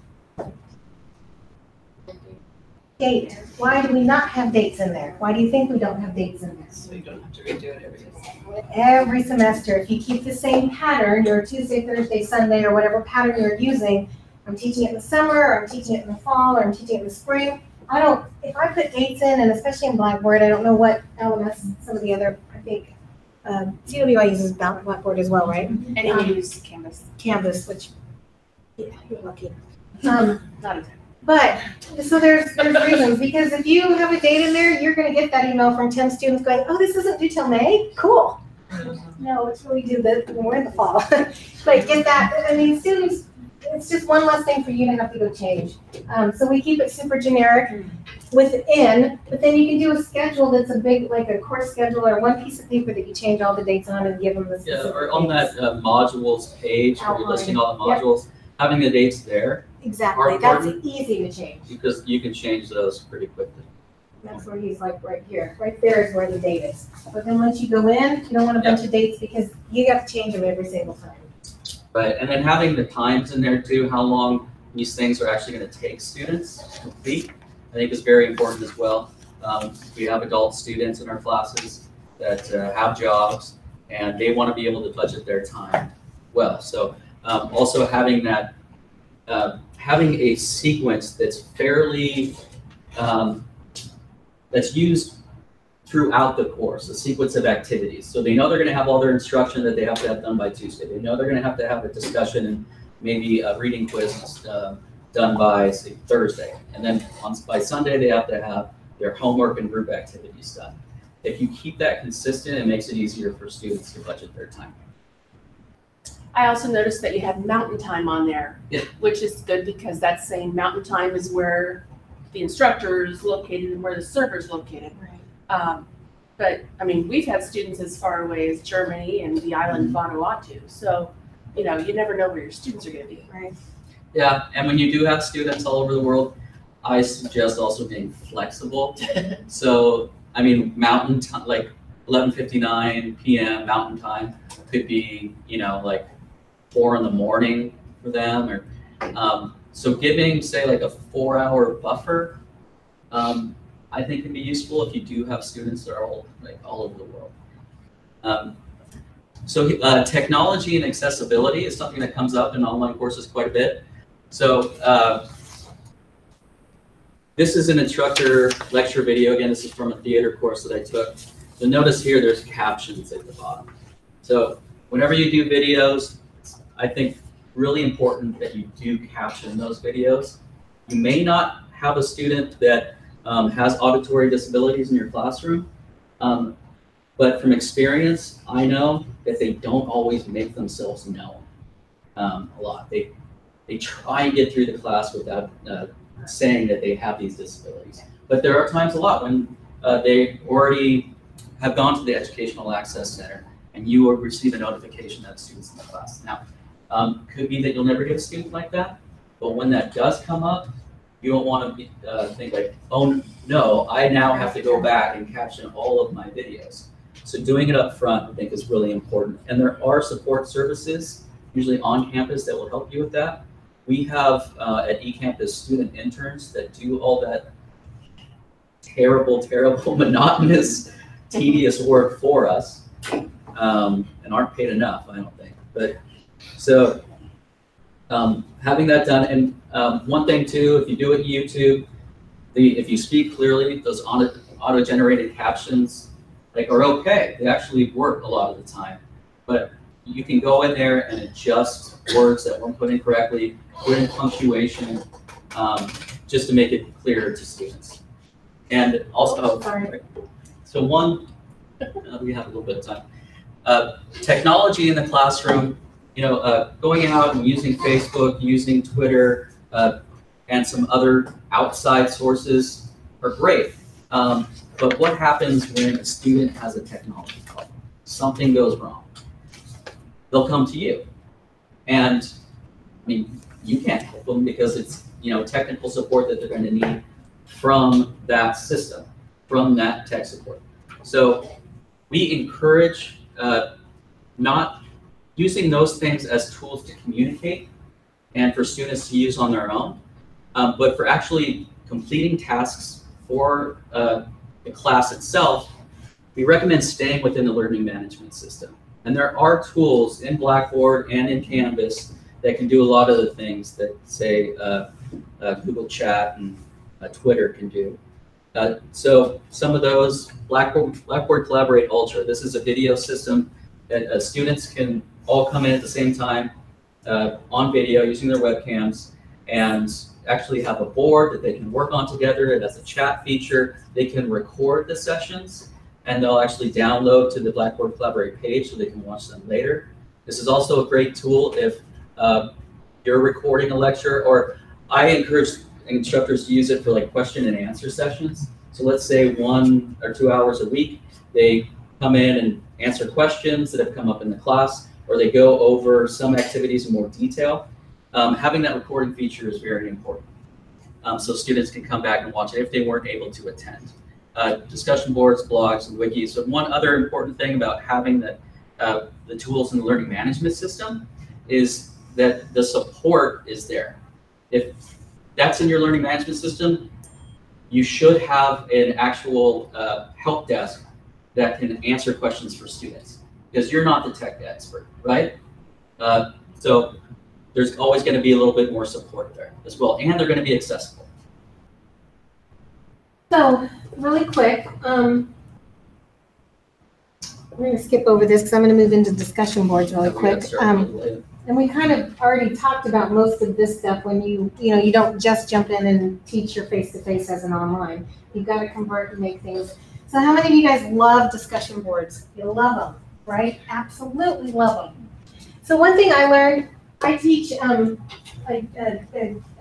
Date. Why do we not have dates in there? Why do you think we don't have dates in there? So you don't have to redo it every day. Every semester, if you keep the same pattern, your Tuesday, Thursday, Sunday, or whatever pattern you're using, I'm teaching it in the summer, or I'm teaching it in the fall, or I'm teaching it in the spring. If I put dates in, and especially in Blackboard, I don't know what LMS, some of the other, I think, CWI uses Blackboard as well, right? And you use Canvas. Canvas, which, yeah, you're lucky. Not a But, so there's reasons, because if you have a date in there, you're gonna get that email from 10 students going, oh, this isn't due till May? Cool. No, it's really due when we're in the fall. But get that, I mean, students, it's just one less thing for you to have to go change. So we keep it super generic within, but then you can do a schedule that's a big, like a course schedule, or one piece of paper that you change all the dates on and give them the specific or on dates. that modules page where you're listing all the modules, having the dates there. Exactly, that's easy to change. Because you can change those pretty quickly. That's where he's like right here. Right there is where the date is. But then once you go in, you don't want a bunch of dates because you got to change them every single time. Right, and then having the times in there too, how long these things are actually going to take students to complete, I think is very important as well. We have adult students in our classes that have jobs, and they want to be able to budget their time well. So also having that, having a sequence that's fairly, that's used throughout the course, a sequence of activities. So they know they're going to have all their instruction that they have to have done by Tuesday. They know they're going to have a discussion and maybe a reading quiz done by, say, Thursday. And then by Sunday, they have to have their homework and group activities done. If you keep that consistent, it makes it easier for students to budget their time. I also noticed that you have mountain time on there, which is good because that's saying mountain time is where the instructor is located and where the server is located. Right. But I mean, we've had students as far away as Germany and the island of Vanuatu. So, you know, you never know where your students are going to be. Right. Yeah, and when you do have students all over the world, I suggest also being flexible. So, I mean, mountain time, like 11:59 p.m. mountain time could be, you know, like 4 in the morning for them, or so giving, say, like a 4-hour buffer, I think can be useful if you do have students that are all over the world. So technology and accessibility is something that comes up in online courses quite a bit. So this is an instructor lecture video. Again, this is from a theater course that I took. You'll notice here there's captions at the bottom. So whenever you do videos, I think really important that you do caption those videos. You may not have a student that has auditory disabilities in your classroom, but from experience, I know that they don't always make themselves known a lot. They try and get through the class without saying that they have these disabilities. But there are times a lot when they already have gone to the Educational Access Center and you will receive a notification that students in the class. Now, could be that you'll never get a student like that, but when that does come up, you don't want to think like, oh no, I now have to go back and caption all of my videos. So doing it up front, I think, is really important. And there are support services, usually on campus, that will help you with that. we have at eCampus student interns that do all that terrible, monotonous, tedious work for us, and aren't paid enough, I don't think. But so having that done, and one thing too, if you do it YouTube, if you speak clearly, those auto-generated captions are okay. They actually work a lot of the time, but you can go in there and adjust words that weren't put in correctly, put in punctuation, just to make it clearer to students. And also, so one, we have a little bit of time. Technology in the classroom, going out and using Facebook, using Twitter, and some other outside sources are great. But what happens when a student has a technology problem? Something goes wrong. They'll come to you. And I mean, you can't help them because it's technical support that they're going to need from that system, from that tech support. So we encourage not using those things as tools to communicate and for students to use on their own, but for actually completing tasks for the class itself, we recommend staying within the learning management system. And there are tools in Blackboard and in Canvas that can do a lot of the things that, say, Google Chat and Twitter can do. So some of those, Blackboard Collaborate Ultra, this is a video system that students can all come in at the same time on video using their webcams and actually have a board that they can work on together. It has a chat feature. They can record the sessions and they'll actually download to the Blackboard Collaborate page so they can watch them later. This is also a great tool if you're recording a lecture, or I encourage instructors to use it for question and answer sessions. So let's say 1 or 2 hours a week, they come in and answer questions that have come up in the class, or they go over some activities in more detail. Having that recording feature is very important. So students can come back and watch it if they weren't able to attend. Discussion boards, blogs, and wikis. So one other important thing about having the tools in the learning management system is that the support is there. If that's in your learning management system, you should have an actual help desk that can answer questions for students, because you're not the tech expert, right? So there's always going to be a little bit more support there as well, and they're going to be accessible. So really quick, I'm going to skip over this because I'm going to move into discussion boards really quick. And we kind of already talked about most of this stuff when you don't just jump in and teach your face-to-face as an online. You've got to convert and make things. So how many of you guys love discussion boards? You love them, right? Absolutely love them. So one thing I learned, I teach a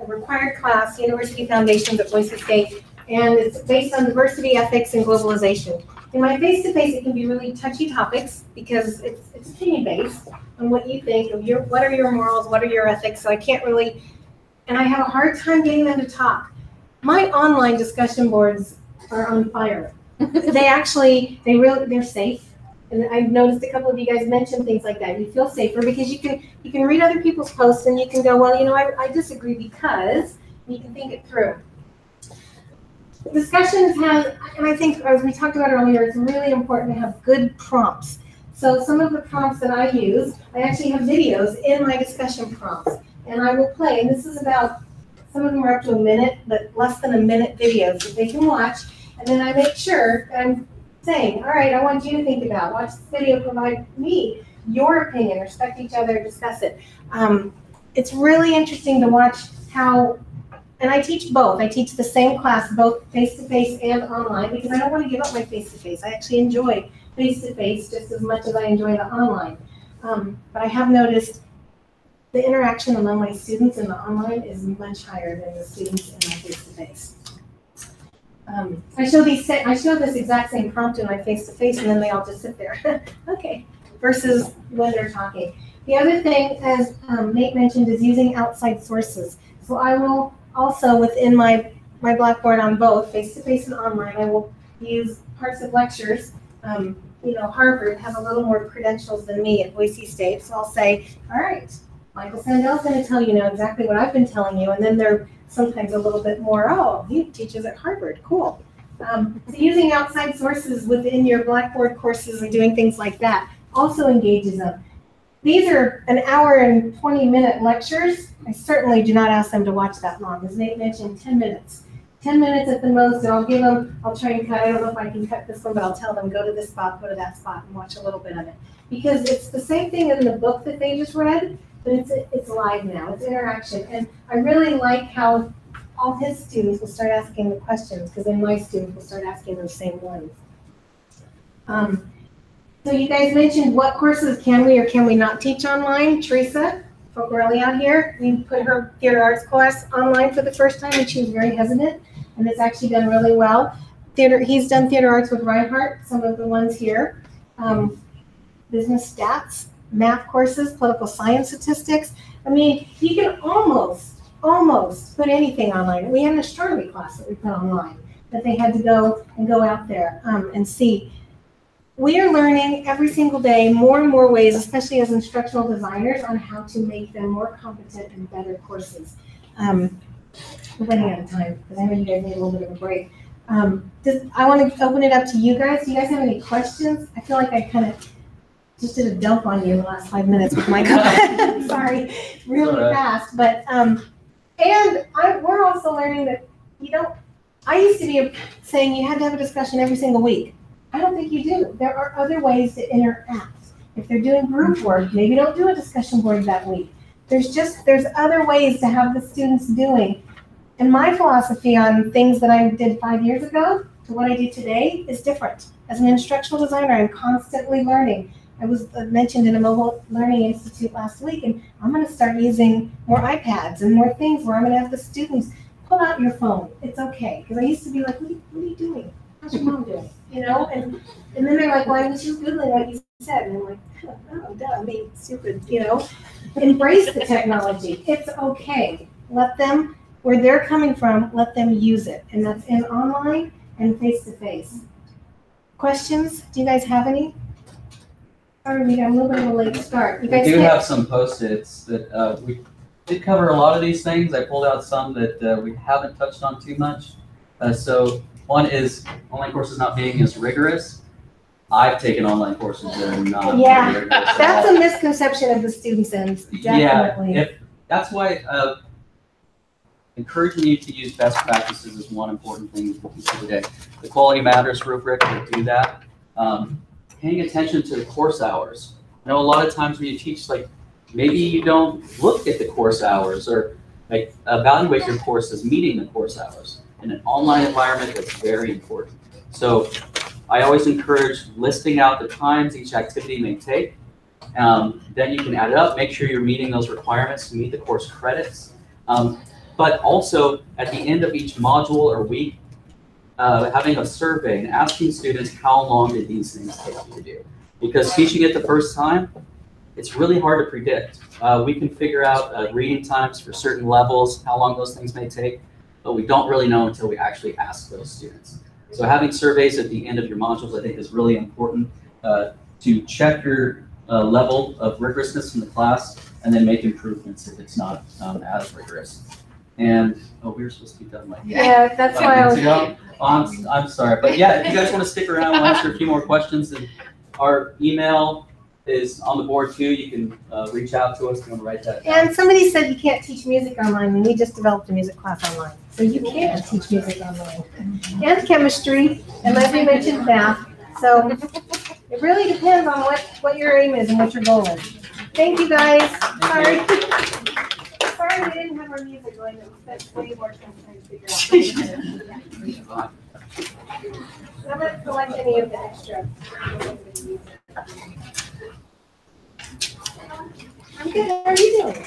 required class, University Foundations at Boise State, and it's based on diversity, ethics, and globalization. In my face-to-face, it can be really touchy topics because it's opinion-based on what you think of what are your morals, what are your ethics. So I can't really, and I have a hard time getting them to talk. My online discussion boards are on fire. They're safe. And I've noticed a couple of you guys mentioned things like that. You feel safer because you can read other people's posts and you can go, well, I disagree because, and you can think it through. Discussions have, and I think as we talked about earlier, it's really important to have good prompts. So some of the prompts that I use, I actually have videos in my discussion prompts, and I will play. And this is about, some of them are up to a minute, but less than a minute videos that they can watch. And then I make sure that I'm saying, all right, I want you to think about, watch this video, provide me your opinion, respect each other, discuss it. It's really interesting to watch how. And I teach both. I teach the same class, both face-to-face and online, because I don't want to give up my face-to-face. I actually enjoy face-to-face just as much as I enjoy the online. But I have noticed the interaction among my students in the online is much higher than the students in my face-to-face. I show this exact same prompt in my face-to-face, and then they all just sit there. Okay. Versus when they're talking. The other thing, as Nate mentioned, is using outside sources. So I will also, within my Blackboard on both face-to-face and online, I will use parts of lectures. Harvard has a little more credentials than me at Boise State, so I'll say, all right, Michael Sandel's gonna tell you now exactly what I've been telling you, and then they're sometimes a little bit more, oh, he teaches at Harvard, cool. So using outside sources within your Blackboard courses and doing things like that also engages them. These are an hour and 20-minute lectures. I certainly do not ask them to watch that long. As Nate mentioned, 10 minutes. 10 minutes at the most, and I'll try and cut, I don't know if I can cut this one, but I'll tell them, go to this spot, go to that spot, and watch a little bit of it. Because it's the same thing in the book that they just read, but it's live now, it's interaction. And I really like how all his students will start asking the questions, because then my students will start asking those same ones. So you guys mentioned what courses can we or can we not teach online. Teresa Fogarelli out here, we put her theater arts class online for the first time, and she was very hesitant, and it's actually done really well. He's done theater arts with Reinhardt, some of the ones here. Business stats, math courses, political science statistics. I mean, you can almost put anything online. We had an astronomy class that we put online that they had to go out there and see. We are learning every single day more and more ways, especially as instructional designers, on how to make them more competent and better courses. We're running out of time because I know you guys need a little bit of a break. I want to open it up to you guys. Do you guys have any questions? I feel like I kind of just did a dump on you in the last 5 minutes with my comment. Sorry, really fast. But we're also learning that I used to be saying you had to have a discussion every single week. I don't think you do. There are other ways to interact. If they're doing group work, maybe don't do a discussion board that week. There's other ways to have the students doing. And my philosophy on things that I did 5 years ago to what I do today is different. As an instructional designer, I'm constantly learning. I was mentioned in a mobile learning institute last week, and I'm going to start using more iPads and more things where I'm going to have the students pull out your phone. It's okay. Because I used to be like, what are you doing? How's your mom doing? And then they're like, well, I was just Googling what you said. And I'm like, oh, duh, I'm being stupid, Embrace the technology. It's okay. Let them, where they're coming from, let them use it. And that's in online and face-to-face. Questions? Do you guys have any? Sorry, we got a little bit of a late start. You guys do have some Post-its that we did cover a lot of these things. I pulled out some that we haven't touched on too much. So one is online courses not being as rigorous. I've taken online courses that are not very rigorous. That's a misconception of the students' end, definitely. Yeah, that's why encouraging you to use best practices is one important thing to consider today. The Quality Matters rubric will do that. Paying attention to the course hours. I know a lot of times when you teach, maybe you don't look at the course hours or evaluate your courses meeting the course hours. In an online environment, that's very important. So I always encourage listing out the times each activity may take. Then you can add it up, make sure you're meeting those requirements to meet the course credits. But also at the end of each module or week, having a survey and asking students how long did these things take you to do. Because teaching it the first time, it's really hard to predict. We can figure out reading times for certain levels, how long those things may take, but we don't really know until we actually ask those students. So having surveys at the end of your modules, I think, is really important to check your level of rigorousness in the class and then make improvements if it's not as rigorous. And, we were supposed to be done Yeah, that's why I was... I'm sorry, but yeah, if you guys want to stick around, we'll answer a few more questions. And our email is on the board too. You can reach out to us if you want to write that down. And somebody said you can't teach music online, and we just developed a music class online. So you can teach music online. And chemistry, and Leslie mentioned math. So it really depends on what your aim is and what your goal is. Thank you guys. Sorry. Sorry we didn't have our music going. That's way more time trying to figure out. I'm going to collect any of the extra. I'm good. How are you doing?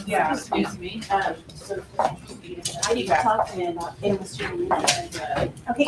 Yeah, excuse me. So I need to talk to you about animal student. Okay.